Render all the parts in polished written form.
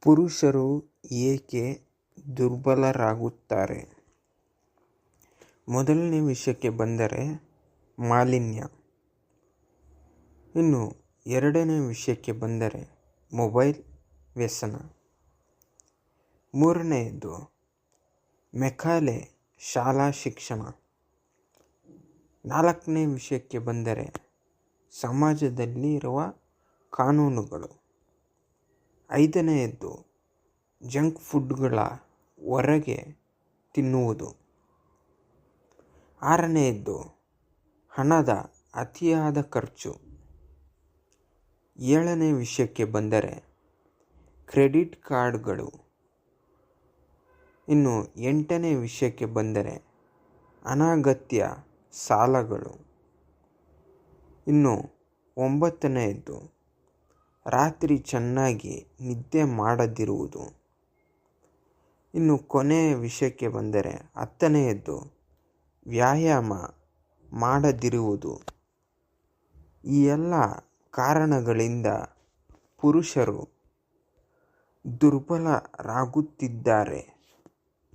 ಪುರುಷರು ಏಕೆ ದುರ್ಬಲರಾಗುತ್ತಾರೆ? ಮೊದಲನೇ ವಿಷಯಕ್ಕೆ ಬಂದರೆ ಮಾಲಿನ್ಯ. ಇನ್ನು ಎರಡನೇ ವಿಷಯಕ್ಕೆ ಬಂದರೆ ಮೊಬೈಲ್ ವ್ಯಸನ. ಮೂರನೆಯದು ಮೆಕಾಲೆ ಶಾಲಾ ಶಿಕ್ಷಣ. ನಾಲ್ಕನೇ ವಿಷಯಕ್ಕೆ ಬಂದರೆ ಸಮಾಜದಲ್ಲಿರುವ ಕಾನೂನುಗಳು. ಐದನೆಯದ್ದು ಜಂಕ್ ಫುಡ್ಗಳ ಹೊರಗೆ ತಿನ್ನುವುದು. ಆರನೆಯದ್ದು ಹಣದ ಅತಿಯಾದ ಖರ್ಚು. ಏಳನೇ ವಿಷಯಕ್ಕೆ ಬಂದರೆ ಕ್ರೆಡಿಟ್ ಕಾರ್ಡ್ಗಳು. ಇನ್ನು ಎಂಟನೇ ವಿಷಯಕ್ಕೆ ಬಂದರೆ ಅನಗತ್ಯ ಸಾಲಗಳು. ಇನ್ನು ಒಂಬತ್ತನೆಯದ್ದು ರಾತ್ರಿ ಚೆನ್ನಾಗಿ ನಿದ್ದೆ ಮಾಡದಿರುವುದು. ಇನ್ನು ಕೊನೆಯ ವಿಷಯಕ್ಕೆ ಬಂದರೆ ಹತ್ತನೆಯದ್ದು ವ್ಯಾಯಾಮ ಮಾಡದಿರುವುದು. ಈ ಎಲ್ಲ ಕಾರಣಗಳಿಂದ ಪುರುಷರು ದುರ್ಬಲರಾಗುತ್ತಿದ್ದಾರೆ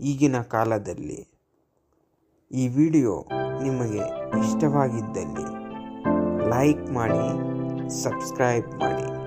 ಈಗಿನ ಕಾಲದಲ್ಲಿ. ಈ ವಿಡಿಯೋ ನಿಮಗೆ ಇಷ್ಟವಾಗಿದ್ದಲ್ಲಿ ಲೈಕ್ ಮಾಡಿ, ಸಬ್ಸ್ಕ್ರೈಬ್ ಮಾಡಿ.